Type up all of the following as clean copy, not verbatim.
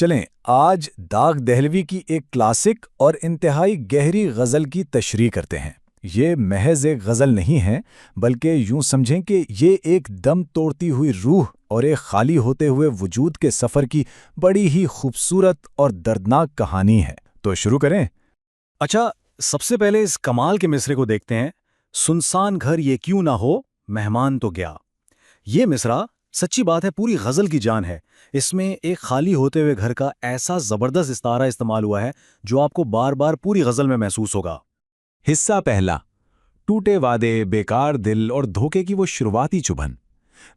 چلیں آج داغ دہلوی کی ایک کلاسک اور انتہائی گہری غزل کی تشریح کرتے ہیں۔ یہ محض ایک غزل نہیں ہے بلکہ یوں سمجھیں کہ یہ ایک دم توڑتی ہوئی روح اور ایک خالی ہوتے ہوئے وجود کے سفر کی بڑی ہی خوبصورت اور دردناک کہانی ہے۔ تو شروع کریں؟ اچھا، سب سے پہلے اس کمال کے مصرے کو دیکھتے ہیں۔ سنسان گھر یہ کیوں نہ ہو، مہمان تو گیا۔ یہ مصرع سچی بات ہے پوری غزل کی جان ہے۔ اس میں ایک خالی ہوتے ہوئے گھر کا ایسا زبردست استعارہ استعمال ہوا ہے جو آپ کو بار بار پوری غزل میں محسوس ہوگا۔ حصہ پہلا، ٹوٹے وعدے، بیکار دل اور دھوکے کی وہ شروعاتی چبھن۔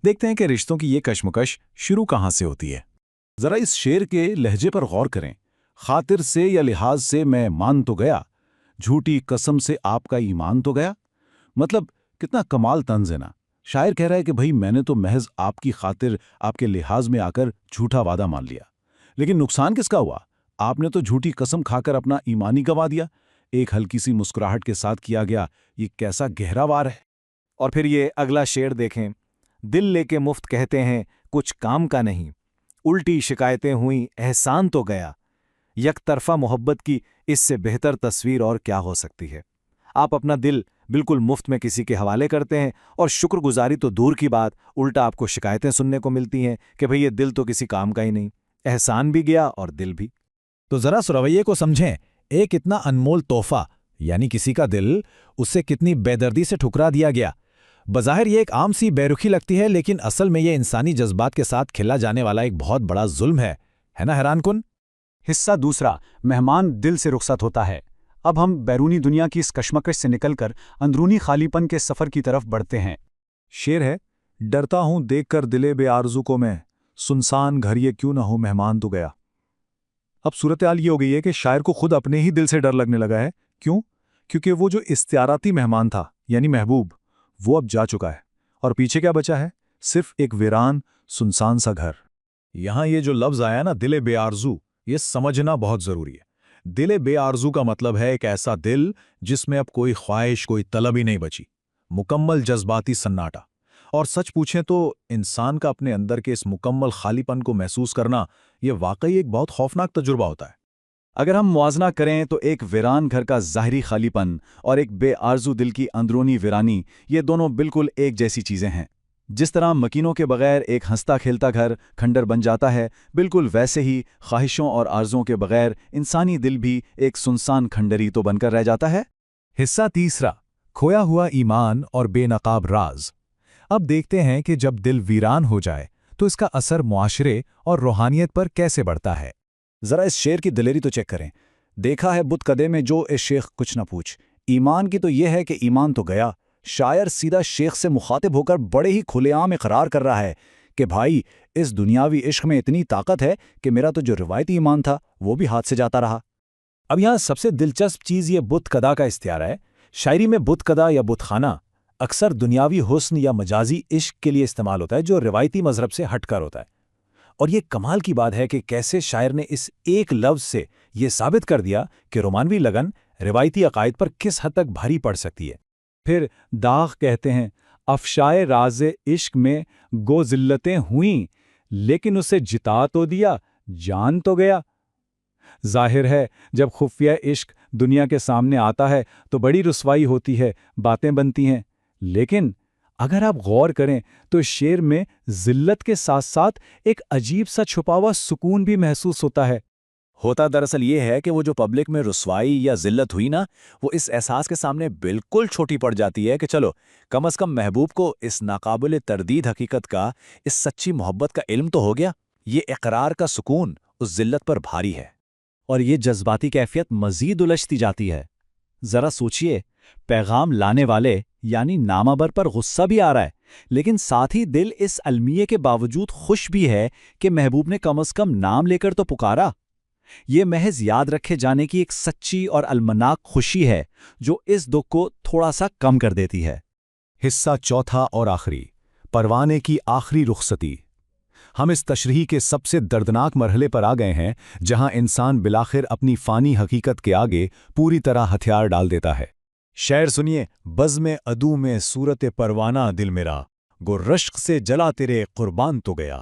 دیکھتے ہیں کہ رشتوں کی یہ کشمکش شروع کہاں سے ہوتی ہے۔ ذرا اس شعر کے لہجے پر غور کریں۔ خاطر سے یا لحاظ سے میں مان تو گیا، جھوٹی قسم سے آپ کا ایمان تو گیا۔ مطلب کتنا کمال طنز ہے نا۔ شاعر کہہ رہا ہے کہ بھئی میں نے تو محض آپ کی خاطر آپ کے لحاظ میں آ کر جھوٹا وعدہ مان لیا، لیکن نقصان کس کا ہوا؟ آپ نے تو جھوٹی قسم کھا کر اپنا ایمان ہی گنوا دیا۔ ایک ہلکی سی مسکراہٹ کے ساتھ کیا گیا یہ کیسا گہرا وار ہے۔ اور پھر یہ اگلا شعر دیکھیں، دل لے کے مفت کہتے ہیں کچھ کام کا نہیں، الٹی شکایتیں ہوئیں احسان تو گیا۔ یک طرفہ محبت کی اس سے بہتر تصویر اور کیا ہو سکتی ہے؟ آپ اپنا دل بالکل مفت میں کسی کے حوالے کرتے ہیں اور شکر گزاری تو دور کی بات، الٹا آپ کو شکایتیں سننے کو ملتی ہیں کہ بھئی یہ دل تو کسی کام کا ہی نہیں، احسان بھی گیا اور دل بھی۔ تو ذرا اس رویے کو سمجھیں، ایک اتنا انمول تحفہ یعنی کسی کا دل، اسے کتنی بے دردی سے ٹھکرا دیا گیا۔ بظاہر یہ ایک عام سی بے رخی لگتی ہے، لیکن اصل میں یہ انسانی جذبات کے ساتھ کھیلا جانے والا ایک بہت بڑا ظلم ہے نا حیران کن؟ حصہ دوسرا، مہمان دل سے رخصت ہوتا ہے۔ اب ہم بیرونی دنیا کی اس کشمکش سے نکل کر اندرونی خالی پن کے سفر کی طرف بڑھتے ہیں۔ شعر ہے، ڈرتا ہوں دیکھ کر دلے بے آرزو کو میں، سنسان گھر یہ کیوں نہ ہو مہمان تو گیا۔ اب صورتحال یہ ہو گئی ہے کہ شاعر کو خود اپنے ہی دل سے ڈر لگنے لگا ہے۔ کیوں؟ کیونکہ وہ جو استعاراتی مہمان تھا یعنی محبوب، وہ اب جا چکا ہے، اور پیچھے کیا بچا ہے؟ صرف ایک ویران سنسان سا گھر۔ یہاں یہ جو لفظ آیا نا دل بے آرزو، یہ سمجھنا بہت ضروری ہے۔ دل بے آرزو کا مطلب ہے ایک ایسا دل جس میں اب کوئی خواہش، کوئی طلب ہی نہیں بچی، مکمل جذباتی سناٹا۔ اور سچ پوچھیں تو انسان کا اپنے اندر کے اس مکمل خالی پن کو محسوس کرنا یہ واقعی ایک بہت خوفناک تجربہ ہوتا ہے۔ اگر ہم موازنہ کریں تو ایک ویران گھر کا ظاہری خالی پن اور ایک بے آرزو دل کی اندرونی ویرانی، یہ دونوں بالکل ایک جیسی چیزیں ہیں۔ جس طرح مکینوں کے بغیر ایک ہنستا کھیلتا گھر کھنڈر بن جاتا ہے، بالکل ویسے ہی خواہشوں اور آرزوؤں کے بغیر انسانی دل بھی ایک سنسان کھنڈری تو بن کر رہ جاتا ہے۔ حصہ تیسرا، کھویا ہوا ایمان اور بے نقاب راز۔ اب دیکھتے ہیں کہ جب دل ویران ہو جائے تو اس کا اثر معاشرے اور روحانیت پر کیسے بڑھتا ہے۔ ذرا اس شعر کی دلیری تو چیک کریں۔ دیکھا ہے بت کدے میں جو اے شیخ کچھ نہ پوچھ۔ ایمان کی تو یہ ہے کہ ایمان تو گیا۔ شاعر سیدھا شیخ سے مخاطب ہو کر بڑے ہی کھلے عام اقرار کر رہا ہے کہ بھائی اس دنیاوی عشق میں اتنی طاقت ہے کہ میرا تو جو روایتی ایمان تھا وہ بھی ہاتھ سے جاتا رہا۔ اب یہاں سب سے دلچسپ چیز یہ بت کدا کا استعارہ ہے۔ شاعری میں بت کدا یا بت خانہ اکثر دنیاوی حسن یا مجازی عشق کے لیے استعمال ہوتا ہے جو روایتی مذہب سے ہٹ کر ہوتا ہے۔ اور یہ کمال کی بات ہے کہ کیسے شاعر نے اس ایک لفظ سے یہ ثابت کر دیا کہ رومانوی لگن روایتی عقائد پر کس حد تک بھاری پڑ سکتی ہے۔ پھر داغ کہتے ہیں، افشائے راز عشق میں گو ذلتیں ہوئیں، لیکن اسے جتا تو دیا، جان تو گیا۔ ظاہر ہے جب خفیہ عشق دنیا کے سامنے آتا ہے تو بڑی رسوائی ہوتی ہے، باتیں بنتی ہیں، لیکن اگر آپ غور کریں تو شعر میں ذلت کے ساتھ ساتھ ایک عجیب سا چھپا ہوا سکون بھی محسوس ہوتا ہے۔ ہوتا دراصل یہ ہے کہ وہ جو پبلک میں رسوائی یا ذلت ہوئی نا، وہ اس احساس کے سامنے بالکل چھوٹی پڑ جاتی ہے کہ چلو کم از کم محبوب کو اس ناقابل تردید حقیقت کا، اس سچی محبت کا علم تو ہو گیا۔ یہ اقرار کا سکون اس ذلت پر بھاری ہے، اور یہ جذباتی کیفیت مزید الجھتی جاتی ہے۔ ذرا سوچئے، پیغام لانے والے یعنی نامہ بر پر غصہ بھی آ رہا ہے، لیکن ساتھ ہی دل اس المیے کے باوجود خوش بھی ہے کہ محبوب نے کم از کم نام لے کر تو پکارا۔ یہ محض یاد رکھے جانے کی ایک سچی اور المناک خوشی ہے جو اس دکھ کو تھوڑا سا کم کر دیتی ہے۔ حصہ چوتھا اور آخری، پروانے کی آخری رخصتی۔ ہم اس تشریح کے سب سے دردناک مرحلے پر آ گئے ہیں جہاں انسان بلاخر اپنی فانی حقیقت کے آگے پوری طرح ہتھیار ڈال دیتا ہے۔ شعر سنیے، بزم عدو میں صورت پروانہ دل میرا، گو رشک سے جلا تیرے قربان تو گیا۔